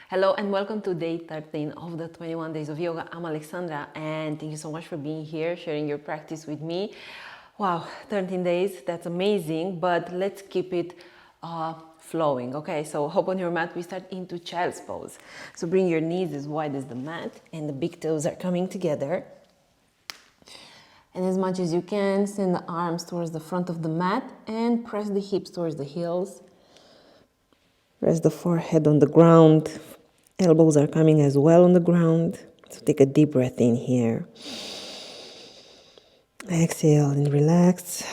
Hello and welcome to day 13 of the 21 days of yoga. I'm Alexandra and thank you so much for being here, sharing your practice with me. Wow, 13 days, that's amazing, but let's keep it flowing. Okay, so hop on your mat, we start into child's pose. So bring your knees as wide as the mat and the big toes are coming together. And as much as you can, send the arms towards the front of the mat and press the hips towards the heels. Rest the forehead on the ground. Elbows are coming as well on the ground. So take a deep breath in here. Exhale and relax.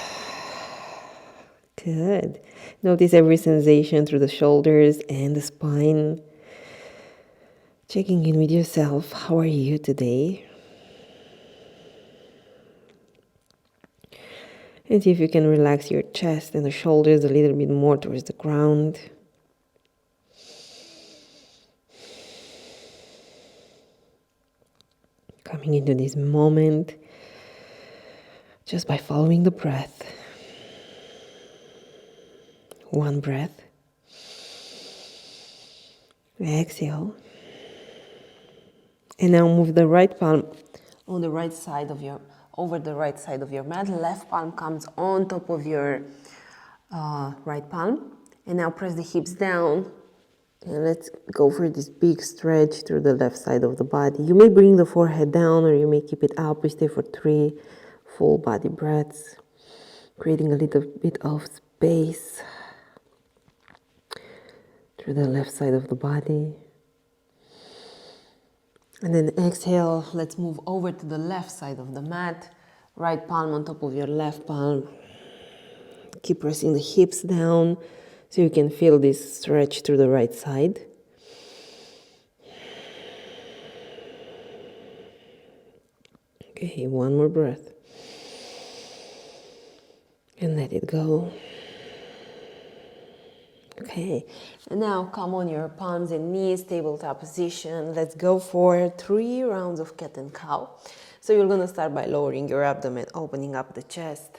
Good. Notice every sensation through the shoulders and the spine. Checking in with yourself. How are you today? And see if you can relax your chest and the shoulders a little bit more towards the ground. Coming into this moment just by following the breath. One breath. Exhale. And now move the right palm on the right side of over the right side of your mat. Left palm comes on top of your right palm. And now press the hips down. And let's go for this big stretch through the left side of the body. You may bring the forehead down or you may keep it up. We stay for 3 full body breaths, creating a little bit of space through the left side of the body. And then exhale, let's move over to the left side of the mat. Right palm on top of your left palm. Keep pressing the hips down so you can feel this stretch through the right side. Okay, one more breath. And let it go. Okay, and now come on your palms and knees, tabletop position. Let's go for 3 rounds of cat and cow. So you're gonna start by lowering your abdomen, opening up the chest.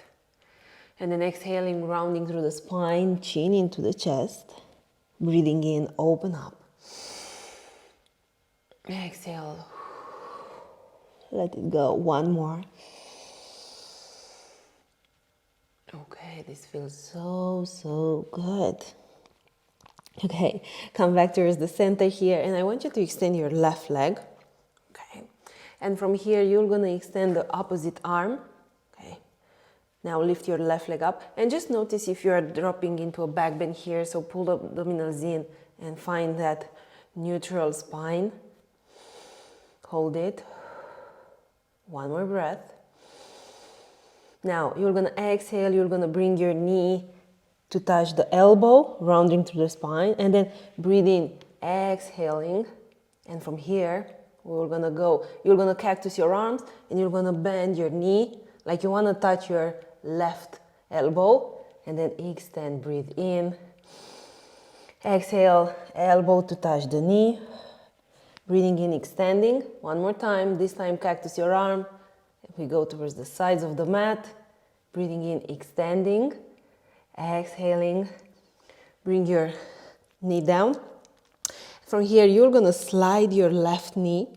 And then exhaling, rounding through the spine, chin into the chest. Breathing in, open up. Exhale. Let it go. One more. Okay, this feels so good. Okay, come back towards the center here, and I want you to extend your left leg. Okay, and from here you're gonna extend the opposite arm. Okay, now lift your left leg up, and just notice if you are dropping into a back bend here. So pull the abdominals in and find that neutral spine. Hold it. One more breath. Now you're gonna exhale. You're gonna bring your knee to touch the elbow, rounding through the spine, and then breathe in, exhaling. And from here, we're gonna go. You're gonna cactus your arms, and you're gonna bend your knee like you wanna touch your left elbow, and then extend, breathe in. Exhale, elbow to touch the knee. Breathing in, extending. One more time, this time cactus your arm. We go towards the sides of the mat. Breathing in, extending. Exhaling, bring your knee down. From here, you're gonna slide your left knee,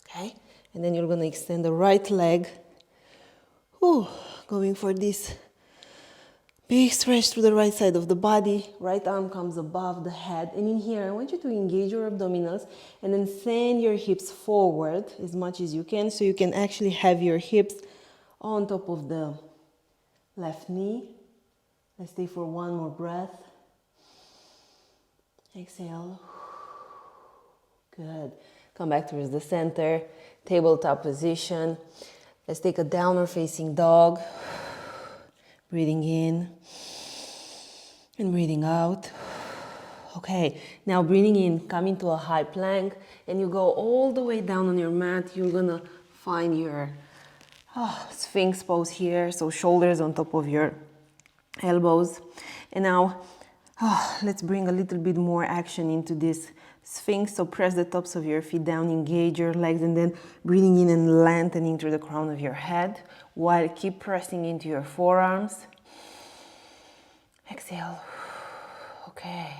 okay? And then you're gonna extend the right leg. Ooh, going for this big stretch through the right side of the body. Right arm comes above the head. And in here, I want you to engage your abdominals and then send your hips forward as much as you can so you can actually have your hips on top of the left knee. Let's stay for one more breath. Exhale. Good. Come back towards the center. Tabletop position. Let's take a downward facing dog. Breathing in and breathing out. Okay, now breathing in, come into a high plank and you go all the way down on your mat. You're gonna find your Sphinx pose here. So shoulders on top of your elbows. And now let's bring a little bit more action into this Sphinx. So press the tops of your feet down, engage your legs, and then breathing in and lengthening through the crown of your head while keep pressing into your forearms. Exhale. Okay,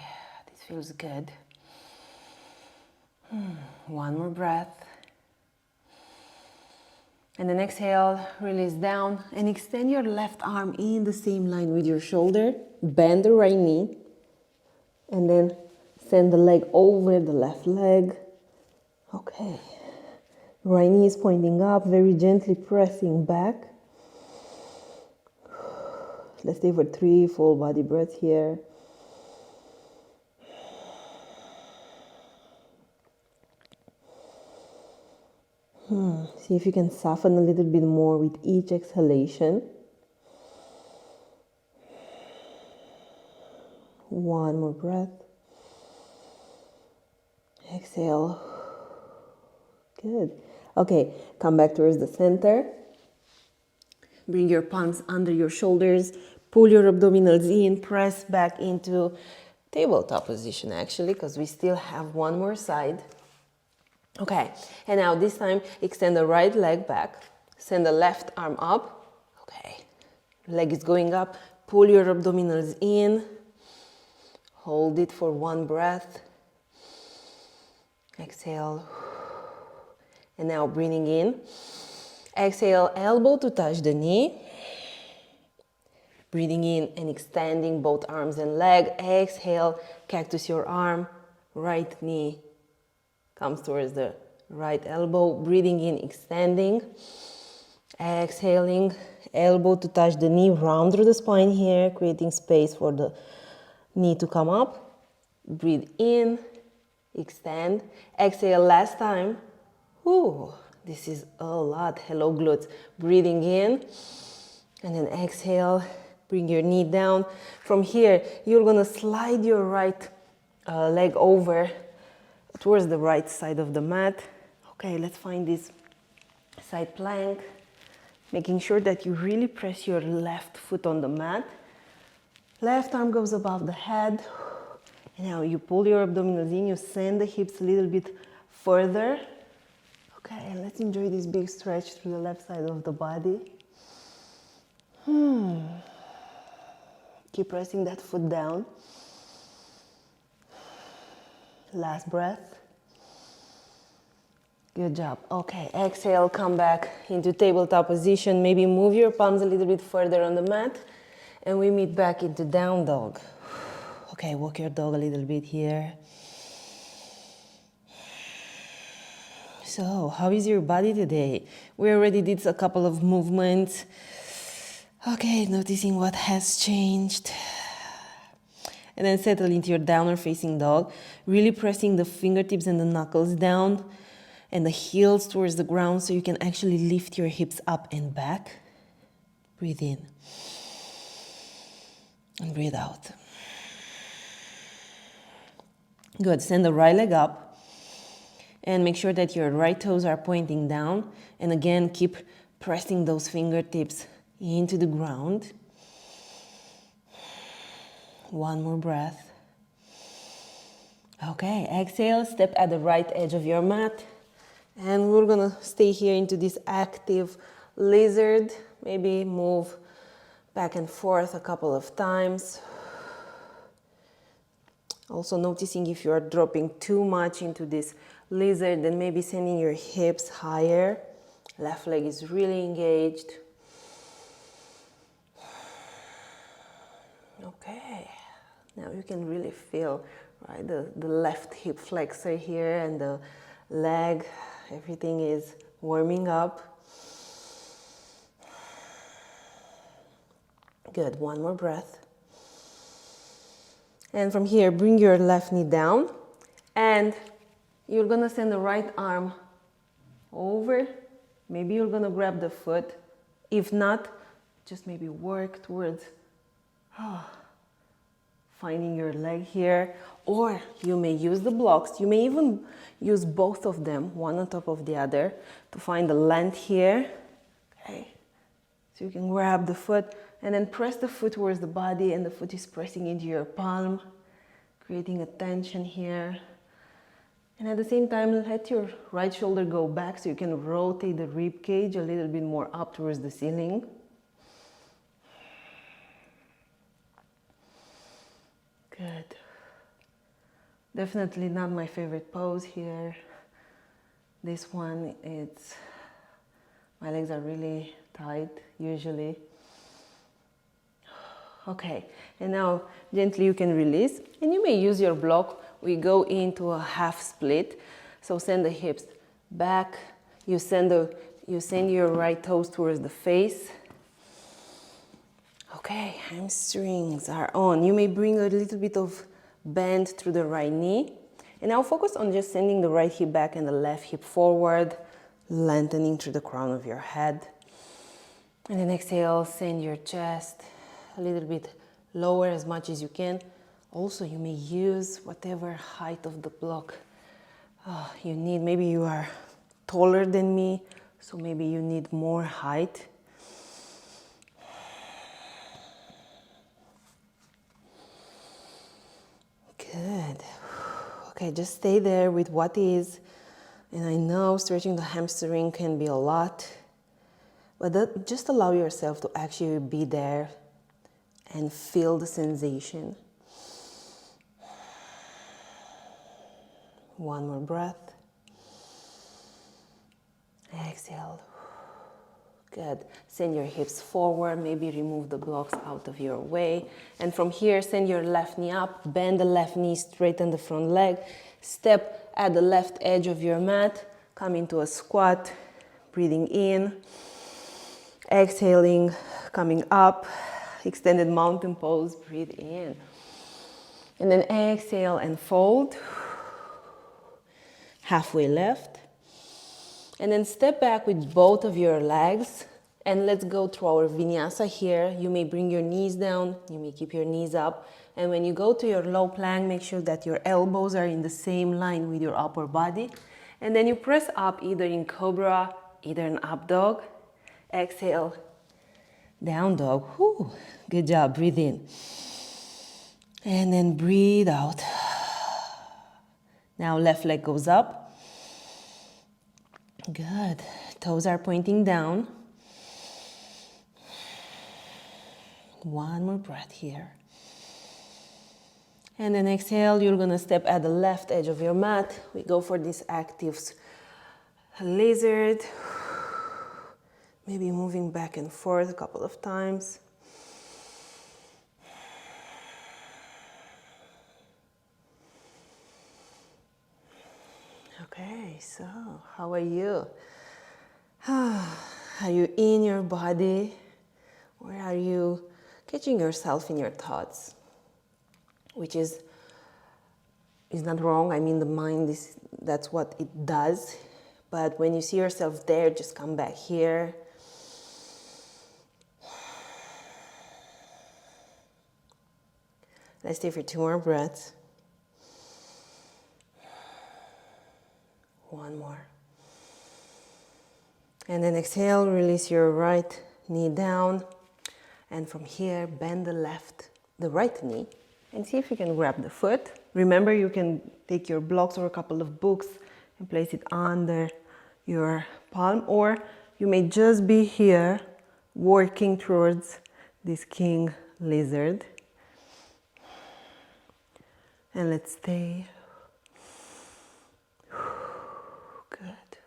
this feels good. One more breath. And then exhale, release down and extend your left arm in the same line with your shoulder. Bend the right knee and then send the leg over the left leg. Okay. Right knee is pointing up, very gently pressing back. Let's stay for 3 full body breaths here. See if you can soften a little bit more with each exhalation. One more breath. Exhale. Good. Okay, come back towards the center. Bring your palms under your shoulders. Pull your abdominals in. Press back into tabletop position actually, because we still have one more side. Okay, and now this time extend the right leg back. Send the left arm up. Okay, leg is going up. Pull your abdominals in. Hold it for one breath. Exhale. And now breathing in. Exhale, elbow to touch the knee. Breathing in and extending both arms and leg. Exhale, cactus your arm. Right knee comes towards the right elbow. Breathing in, extending. Exhaling, elbow to touch the knee. Round through the spine here, creating space for the knee to come up. Breathe in, extend. Exhale, last time. Ooh, this is a lot. Hello, glutes. Breathing in, and then exhale. Bring your knee down. From here, you're gonna slide your right leg over towards the right side of the mat. Okay, let's find this side plank. Making sure that you really press your left foot on the mat. Left arm goes above the head. And now you pull your abdominals in, you send the hips a little bit further. Okay, and let's enjoy this big stretch through the left side of the body. Keep pressing that foot down. Last breath. Good job. Okay, exhale, come back into tabletop position. Maybe move your palms a little bit further on the mat. And we meet back into down dog. Okay, walk your dog a little bit here. So, how is your body today? We already did a couple of movements. Okay, noticing what has changed. And then settle into your downward facing dog. Really pressing the fingertips and the knuckles down and the heels towards the ground so you can actually lift your hips up and back. Breathe in. And breathe out. Good. Send the right leg up. And make sure that your right toes are pointing down. And again, keep pressing those fingertips into the ground. One more breath. Okay, exhale, step at the right edge of your mat. And we're gonna stay here into this active lizard. Maybe move back and forth a couple of times. Also noticing if you are dropping too much into this lizard, then maybe sending your hips higher. Left leg is really engaged. Okay, now you can really feel, right, the left hip flexor here and the leg. Everything is warming up. Good, one more breath. And from here, bring your left knee down. And you're gonna send the right arm over. Maybe you're gonna grab the foot. If not, just maybe work towards finding your leg here. Or you may use the blocks. You may even use both of them, one on top of the other, to find the length here. Okay, so you can grab the foot and then press the foot towards the body, and the foot is pressing into your palm, creating a tension here. And at the same time, let your right shoulder go back so you can rotate the rib cage a little bit more up towards the ceiling. Good. Definitely not my favorite pose here. This one, my legs are really tight usually. Okay, and now gently you can release, and you may use your block. We go into a half split, so send the hips back. You send your right toes towards the face. Okay, hamstrings are on. You may bring a little bit of bend through the right knee, and now focus on just sending the right hip back and the left hip forward, lengthening through the crown of your head. And then exhale, send your chest a little bit lower as much as you can. Also, you may use whatever height of the block you need. Maybe you are taller than me, so maybe you need more height. Good. Okay, just stay there with what is. And I know stretching the hamstring can be a lot, but just allow yourself to actually be there and feel the sensation. One more breath. Exhale. Good. Send your hips forward. Maybe remove the blocks out of your way. And from here, send your left knee up. Bend the left knee, straighten the front leg. Step at the left edge of your mat. Come into a squat. Breathing in. Exhaling, coming up. Extended mountain pose. Breathe in. And then exhale and fold. Halfway left. And then step back with both of your legs, and let's go through our vinyasa here. You may bring your knees down, you may keep your knees up, and when you go to your low plank, make sure that your elbows are in the same line with your upper body. And then you press up either in cobra, either in up dog. Exhale, down dog. Whew. Good job, breathe in. And then breathe out. Now left leg goes up. Good. Toes are pointing down. One more breath here. And then exhale, you're going to step at the left edge of your mat. We go for this active lizard. Maybe moving back and forth a couple of times. Okay, so how are you? Are you in your body, or are you catching yourself in your thoughts? Which is not wrong. I mean, the mind that's what it does. But when you see yourself there, just come back here. Let's stay for 2 more breaths. One more. And then exhale, release your right knee down. And from here, bend the right knee, and see if you can grab the foot. Remember, you can take your blocks or a couple of books and place it under your palm, or you may just be here working towards this king lizard. And let's stay. Good.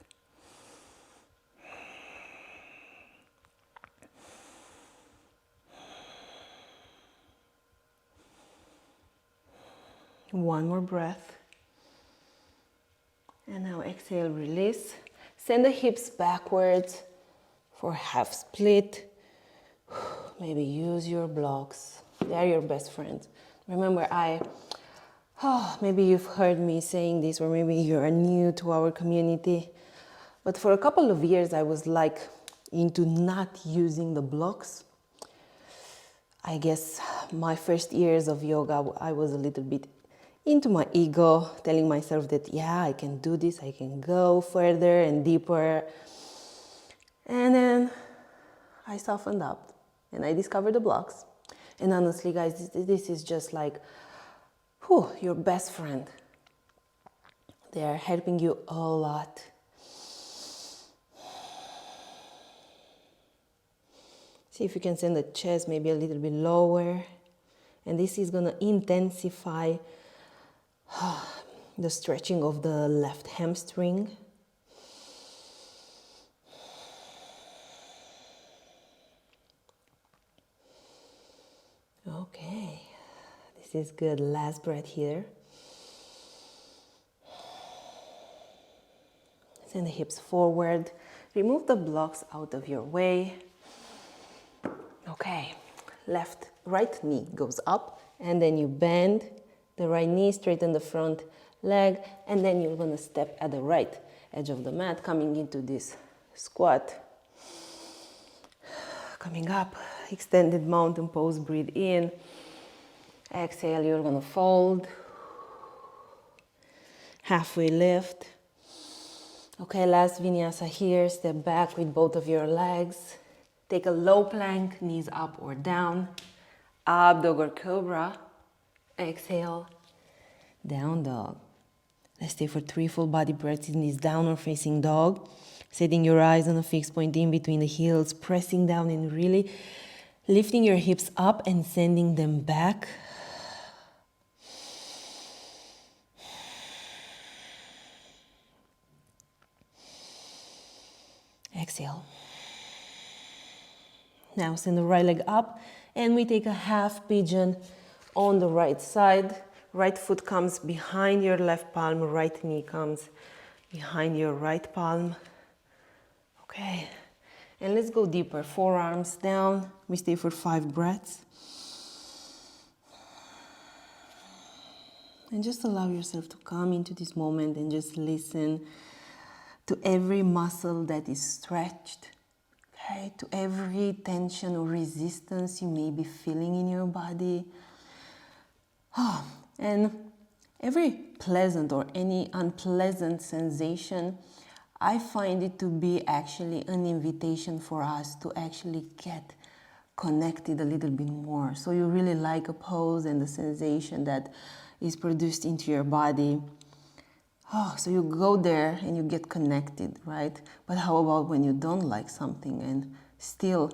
One more breath. And now exhale, release. Send the hips backwards for half split. Maybe use your blocks. They are your best friends. Remember, maybe you've heard me saying this, or maybe you are new to our community. But for a couple of years, I was like into not using the blocks. I guess my first years of yoga, I was a little bit into my ego, telling myself that, yeah, I can do this, I can go further and deeper. And then I softened up and I discovered the blocks. And honestly, guys, this is just like, your best friend. They are helping you a lot. See if you can send the chest maybe a little bit lower. And this is going to intensify the stretching of the left hamstring. This is good. Last breath here. Send the hips forward. Remove the blocks out of your way. Okay. Right knee goes up, and then you bend the right knee, straighten the front leg, and then you're going to step at the right edge of the mat, coming into this squat. Coming up, extended mountain pose, breathe in. Exhale, you're going to fold. Halfway lift. Okay, last vinyasa here. Step back with both of your legs. Take a low plank, knees up or down. Up dog or cobra. Exhale, down dog. Let's stay for 3 full body breaths in this downward facing dog. Setting your eyes on a fixed point in between the heels, pressing down and really lifting your hips up and sending them back. Exhale. Now send the right leg up and we take a half pigeon on the right side. Right foot comes behind your left palm, right knee comes behind your right palm. Okay, and let's go deeper. Forearms down. We stay for 5 breaths. And just allow yourself to come into this moment and just listen to every muscle that is stretched. Okay, to every tension or resistance you may be feeling in your body. And every pleasant or any unpleasant sensation, I find it to be actually an invitation for us to actually get connected a little bit more. So you really like a pose and the sensation that is produced into your body. So you go there and you get connected, right? But how about when you don't like something and still,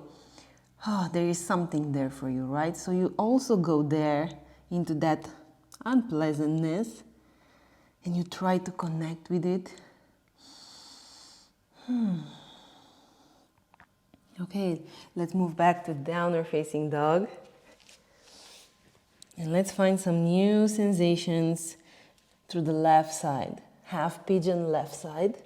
there is something there for you, right? So you also go there into that unpleasantness and you try to connect with it. Okay, let's move back to downward facing dog. And let's find some new sensations through the left side. Half pigeon left side.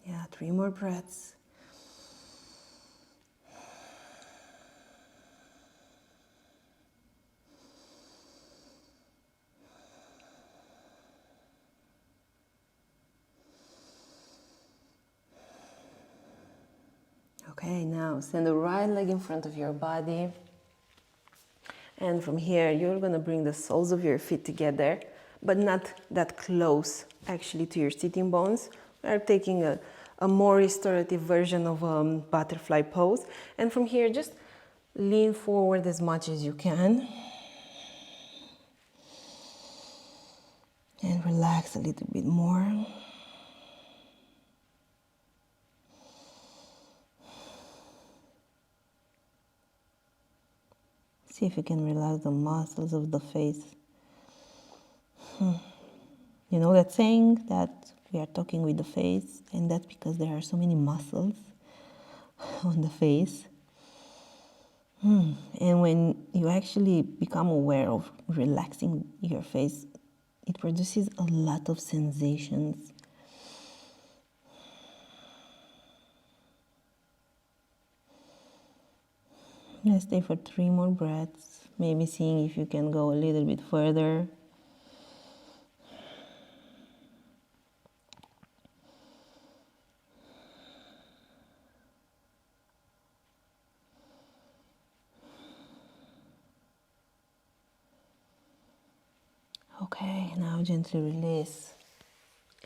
Yeah, 3 more breaths. Okay, now send the right leg in front of your body. And from here, you're going to bring the soles of your feet together, but not that close actually to your sitting bones. We're taking a more restorative version of a butterfly pose. And from here, just lean forward as much as you can. And relax a little bit more. See if you can relax the muscles of the face. You know that saying that we are talking with the face, and that's because there are so many muscles on the face. And when you actually become aware of relaxing your face, it produces a lot of sensations. Let's stay for 3 more breaths, maybe seeing if you can go a little bit further. Okay, now gently release.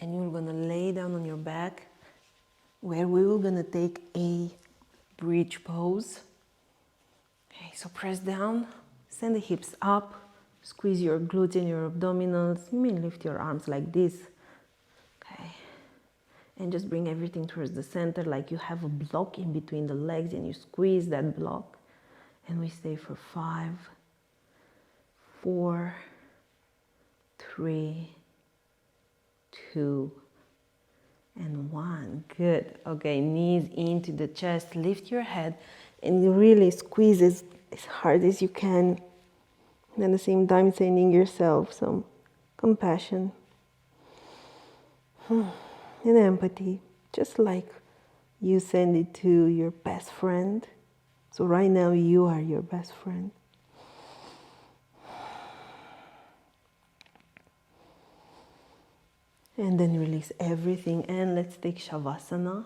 And you're gonna lay down on your back, where we will gonna take a bridge pose. Okay, so press down, send the hips up, squeeze your glutes and your abdominals. You may lift your arms like this. Okay, and just bring everything towards the center, like you have a block in between the legs and you squeeze that block. And we stay for 5, 4, 3, 2, and 1. Good. Okay, knees into the chest. Lift your head and really squeeze as hard as you can. And at the same time, sending yourself some compassion and empathy, just like you send it to your best friend. So right now, you are your best friend. And then release everything, and let's take Shavasana.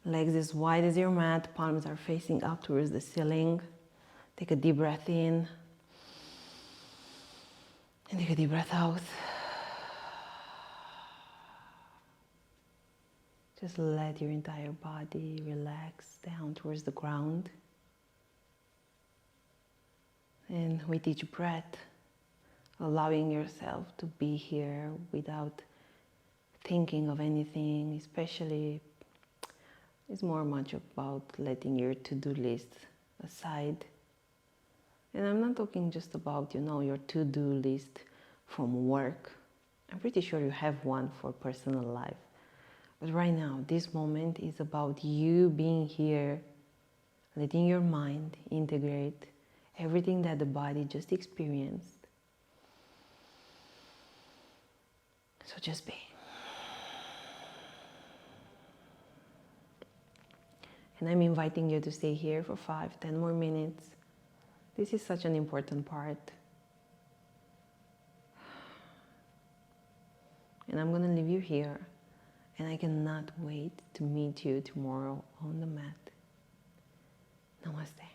Legs as wide as your mat, palms are facing up towards the ceiling. Take a deep breath in, and take a deep breath out. Just let your entire body relax down towards the ground. And with each breath, allowing yourself to be here without thinking of anything, especially, it's more much about letting your to-do list aside. And I'm not talking just about, your to-do list from work. I'm pretty sure you have one for personal life. But right now, this moment is about you being here, letting your mind integrate everything that the body just experienced. So just be. And I'm inviting you to stay here for 5, 10 more minutes. This is such an important part. And I'm going to leave you here. And I cannot wait to meet you tomorrow on the mat. Namaste.